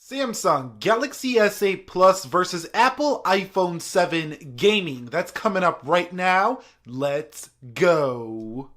Samsung Galaxy S8 Plus versus Apple iPhone 7 gaming. That's coming up right now. Let's go.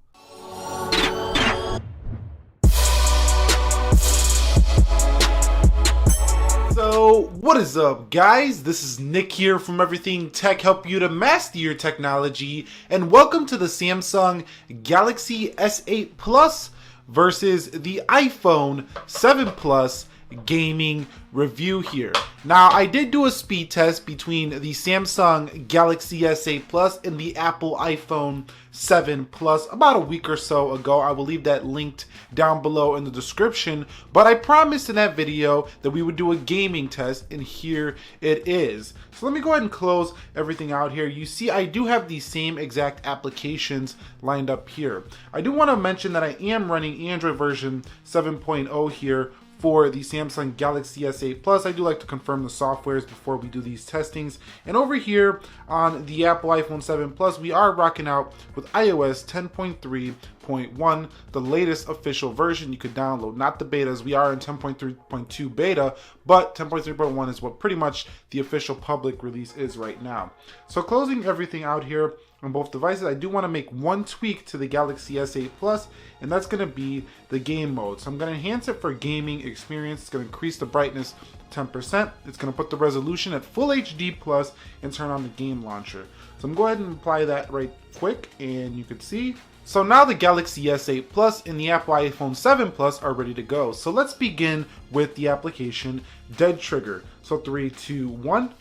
So, what is up, guys? This is Nick here from Everything Tech, help you to master your technology, and welcome to the Samsung Galaxy S8 Plus versus the iPhone 7 Plus gaming review here. Now, I did do a speed test between the Samsung Galaxy S8 Plus and the Apple iPhone 7 Plus about a week or so ago. I will leave that linked down below in the description, but I promised in that video that we would do a gaming test, and here it is. So let me go ahead and close everything out here. You see, I do have the same exact applications lined up here. I do want to mention that I am running Android version 7.0 here for the Samsung Galaxy S8 Plus. I do like to confirm the softwares before we do these testings. And over here on the Apple iPhone 7 Plus, we are rocking out with iOS 10.3.1, the latest official version you could download. Not the betas, we are in 10.3.2 beta, but 10.3.1 is what pretty much the official public release is right now. So closing everything out here on both devices, I do want to make one tweak to the Galaxy S8 Plus, and that's going to be the game mode. So I'm going to enhance it for gaming experience. It's going to increase the brightness 10%. It's going to put the resolution at Full HD Plus and turn on the game launcher. So I'm going to go ahead and apply that right quick, and you can see. So now the Galaxy S8 Plus and the Apple iPhone 7 Plus are ready to go. So let's begin with the application Dead Trigger. So 3, 2, 1.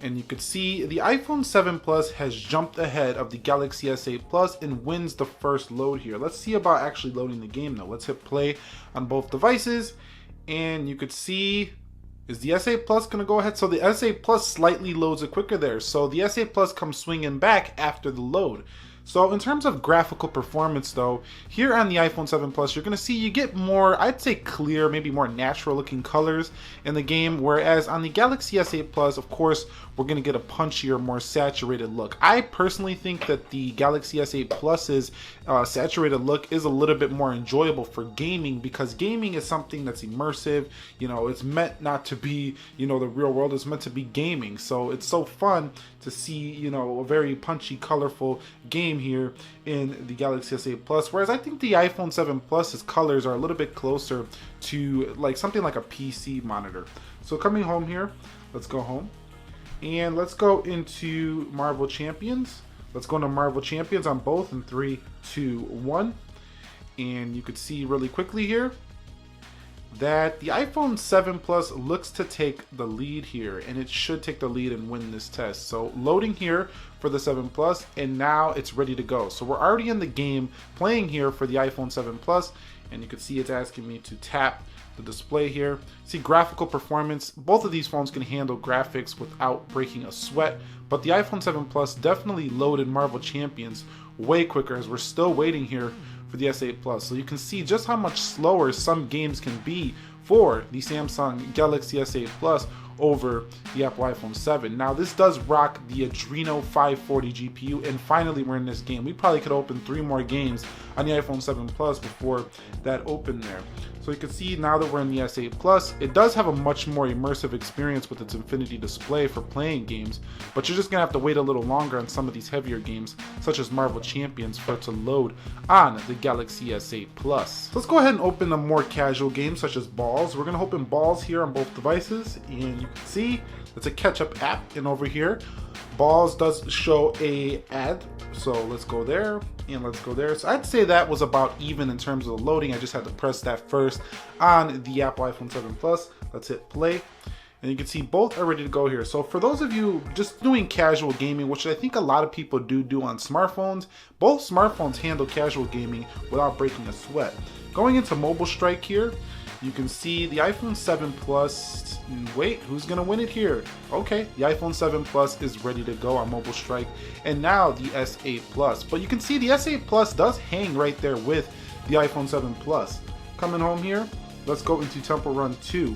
And you can see the iPhone 7 Plus has jumped ahead of the Galaxy S8 Plus and wins the first load here. Let's see about actually loading the game though. Let's hit play on both devices, and you could see, is the S8 Plus going to go ahead? So the S8 Plus slightly loads it quicker there. So the S8 Plus comes swinging back after the load. So in terms of graphical performance though, here on the iPhone 7 Plus, you're going to see you get more, I'd say clear, maybe more natural looking colors in the game, whereas on the Galaxy S8 Plus, of course, we're going to get a punchier, more saturated look. I personally think that the Galaxy S8 Plus's saturated look is a little bit more enjoyable for gaming, because gaming is something that's immersive. You know, it's meant not to be, you know, the real world. It's meant to be gaming. So it's so fun to see, you know, a very punchy, colorful game here in the Galaxy S8 Plus, whereas I think the iPhone 7 Plus's colors are a little bit closer to like something like a PC monitor. So coming home here, let's go home and let's go into Marvel Champions. Let's go into Marvel Champions on both in 3, 2, 1. And you could see really quickly here that the iPhone 7 Plus looks to take the lead here, and it should take the lead and win this test. So loading here for the 7 Plus, and now it's ready to go. So we're already in the game playing here for the iPhone 7 Plus, and you can see it's asking me to tap the display here. See graphical performance. Both of these phones can handle graphics without breaking a sweat, but the iPhone 7 Plus definitely loaded Marvel Champions way quicker, as we're still waiting here for the S8 Plus. So you can see just how much slower some games can be for the Samsung Galaxy S8 Plus over the Apple iPhone 7. Now this does rock the Adreno 540 GPU, and finally we're in this game. We probably could open 3 more games on the iPhone 7 Plus before that opened there. So you can see now that we're in the S8 Plus, it does have a much more immersive experience with its infinity display for playing games, but you're just gonna have to wait a little longer on some of these heavier games, such as Marvel Champions, for it to load on the Galaxy S8 Plus. So let's go ahead and open a more casual game such as Balls. We're gonna open Balls here on both devices, and you can see it's a catch-up app, and over here Balls does show a ad. So let's go there and let's go there. So I'd say that was about even in terms of the loading. I just had to press that first on the Apple iPhone 7 Plus. Let's hit play, and you can see both are ready to go here. So for those of you just doing casual gaming, which I think a lot of people do on smartphones, both smartphones handle casual gaming without breaking a sweat. Going into Mobile Strike here, you can see the iPhone 7 Plus, wait, who's gonna win it here? Okay, the iPhone 7 Plus is ready to go on Mobile Strike, and now the S8 Plus. But you can see the S8 Plus does hang right there with the iPhone 7 Plus. Coming home here, let's go into Temple Run 2.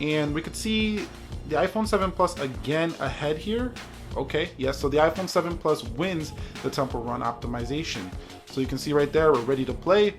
And we could see the iPhone 7 Plus again ahead here. Okay, yes, so the iPhone 7 Plus wins the Temple Run optimization. So you can see right there, we're ready to play.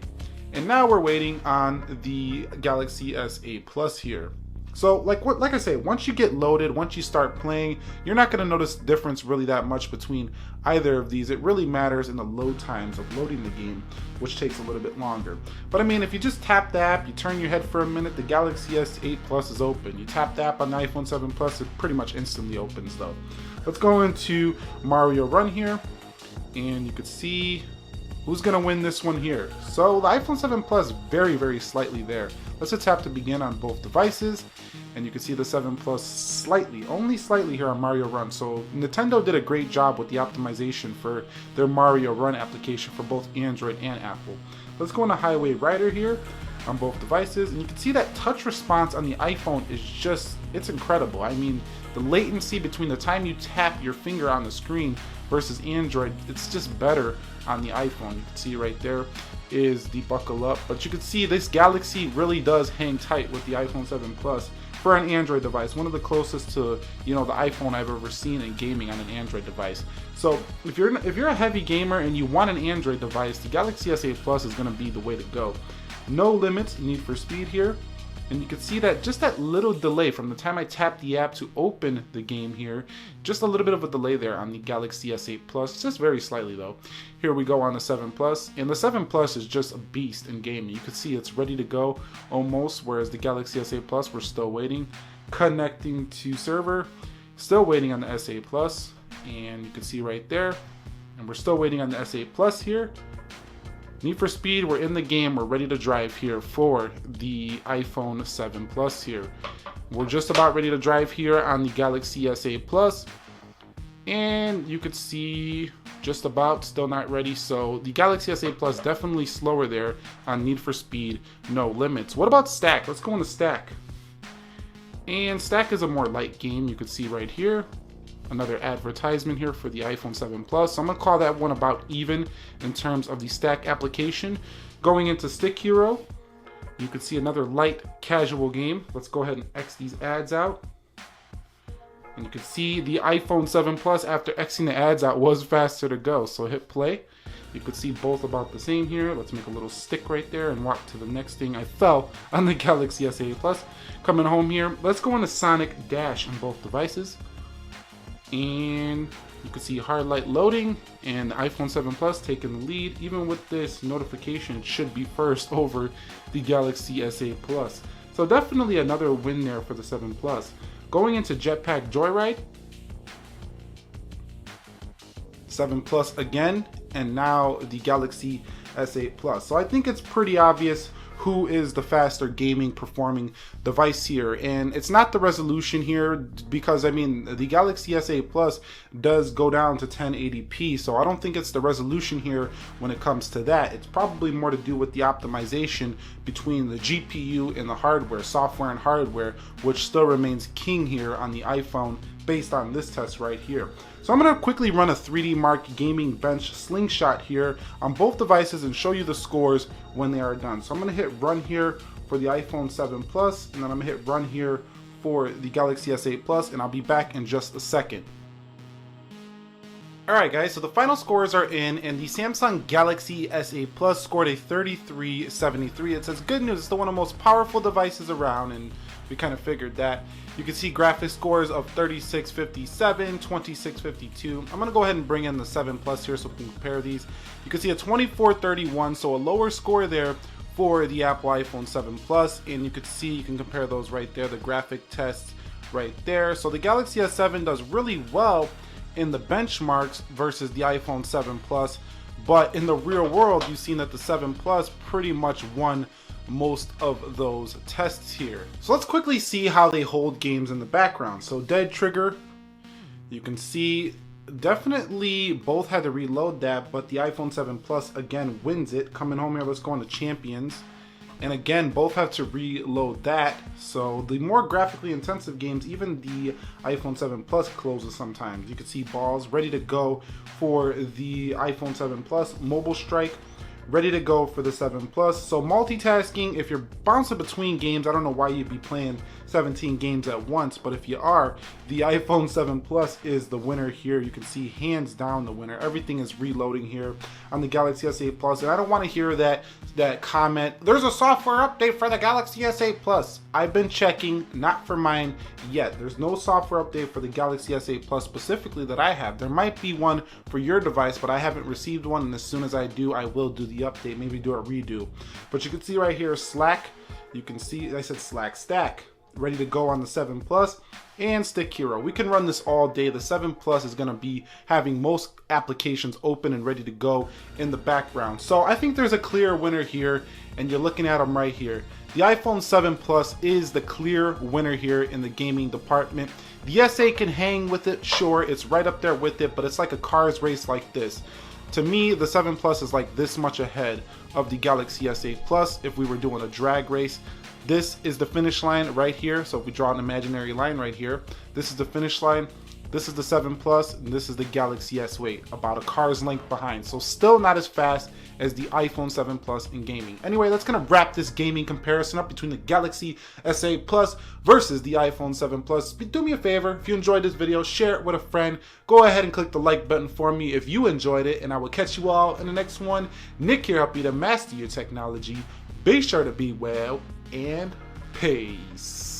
And now we're waiting on the Galaxy S8 Plus here. So like I say, once you get loaded, once you start playing, you're not going to notice the difference really that much between either of these. It really matters in the load times of loading the game, which takes a little bit longer. But I mean, if you just tap the app, you turn your head for a minute, the Galaxy S8 Plus is open. You tap the app on the iPhone 7 Plus, it pretty much instantly opens though. Let's go into Mario Run here, and you can see who's going to win this one here. So the iPhone 7 Plus, very slightly there. Let's hit tap to begin on both devices, and you can see the 7 Plus slightly, only slightly here on Mario Run. So Nintendo did a great job with the optimization for their Mario Run application for both Android and Apple. Let's go into Highwayrunner here on both devices, and you can see that touch response on the iPhone is just, it's incredible. I mean, the latency between the time you tap your finger on the screen versus Android, it's just better on the iPhone. You can see right there is the buckle up, but you can see this Galaxy really does hang tight with the iPhone 7 Plus for an Android device, one of the closest to, you know, the iPhone I've ever seen in gaming on an Android device. So if you're a heavy gamer and you want an Android device, the Galaxy S8 Plus is going to be the way to go. No limits, Need for Speed here. And you can see that just that little delay from the time I tap the app to open the game here, just a little bit of a delay there on the Galaxy S8 Plus, just very slightly though. Here we go on the 7 Plus, and the 7 Plus is just a beast in gaming. You can see it's ready to go almost, whereas the Galaxy S8 Plus, we're still waiting. Connecting to server, still waiting on the S8 Plus, and you can see right there, and we're still waiting on the S8 Plus here. Need for Speed, we're in the game, we're ready to drive here for the iPhone 7 Plus here. We're just about ready to drive here on the Galaxy S8 Plus, and you could see just about still not ready. So the Galaxy S8 Plus definitely slower there on Need for Speed, No Limits. What about Stack? Let's go into Stack. And Stack is a more light game, you could see right here. Another advertisement here for the iPhone 7 Plus. So I'm going to call that one about even in terms of the Stack application. Going into Stick Hero, you can see another light casual game. Let's go ahead and X these ads out. And you can see the iPhone 7 Plus, after Xing the ads out, was faster to go. So hit play. You could see both about the same here. Let's make a little stick right there and walk to the next thing. I fell on the Galaxy S8 Plus. Coming home here, let's go into Sonic Dash on both devices. And you can see hard light loading, and the iPhone 7 Plus taking the lead. Even with this notification, it should be first over the Galaxy S8 Plus. So definitely another win there for the 7 Plus. Going into Jetpack Joyride, 7 Plus again, and now the Galaxy S8 Plus. So I think it's pretty obvious who is the faster gaming performing device here, and it's not the resolution here, because I mean the Galaxy S8 Plus does go down to 1080p, so I don't think it's the resolution here when it comes to that. It's probably more to do with the optimization between the GPU and the hardware, software and hardware, which still remains king here on the iPhone based on this test right here. So I'm going to quickly run a 3D Mark Gaming Bench Slingshot here on both devices and show you the scores when they are done. So I'm going to hit run here for the iPhone 7 Plus, and then I'm going to hit run here for the Galaxy S8 Plus, and I'll be back in just a second. Alright guys, so the final scores are in, and the Samsung Galaxy S8 Plus scored a 3373. It says good news, it's still one of the most powerful devices around, and we kind of figured that. You can see graphics scores of 3657, 2652. I'm going to go ahead and bring in the 7 Plus here so we can compare these. You can see a 2431, so a lower score there for the Apple iPhone 7 Plus, and you can see, you can compare those right there, the graphic tests right there. So the Galaxy S7 does really well in the benchmarks versus the iPhone 7 Plus, but in the real world, you've seen that the 7 Plus pretty much won most of those tests here. So let's quickly see how they hold games in the background. So Dead Trigger, you can see definitely both had to reload that, but the iPhone 7 Plus again wins it. Coming home here, let's go into Champions. And again, both have to reload that. So the more graphically intensive games, even the iPhone 7 Plus closes sometimes. You can see balls ready to go for the iPhone 7 Plus. Mobile Strike, ready to go for the 7 Plus. So multitasking, if you're bouncing between games, I don't know why you'd be playing 17 games at once, but if you are, the iPhone 7 Plus is the winner here. You can see hands down the winner. Everything is reloading here on the Galaxy S8 Plus, and I don't want to hear that comment, there's a software update for the Galaxy S8 Plus. I've been checking, not for mine yet. There's no software update for the Galaxy S8 Plus specifically that I have. There might be one for your device, but I haven't received one, and as soon as I do, I will do the update, maybe do a redo. But you can see right here, Slack, you can see, I said Slack, Stack, ready to go on the 7 Plus, and Stick Hero. We can run this all day. The 7 Plus is going to be having most applications open and ready to go in the background. So I think there's a clear winner here, and you're looking at them right here. The iPhone 7 Plus is the clear winner here in the gaming department. The S8 can hang with it, sure, it's right up there with it, but it's like a cars race like this. To me, the 7 Plus is like this much ahead of the Galaxy S8 Plus if we were doing a drag race. This is the finish line right here. So if we draw an imaginary line right here, this is the finish line. This is the 7 Plus, and this is the Galaxy S8, about a car's length behind. So still not as fast as the iPhone 7 Plus in gaming. Anyway, that's gonna wrap this gaming comparison up between the Galaxy S8 Plus versus the iPhone 7 Plus. Do me a favor, if you enjoyed this video, share it with a friend. Go ahead and click the like button for me if you enjoyed it, and I will catch you all in the next one. Nick here, help you to master your technology. Be sure to be well, and peace.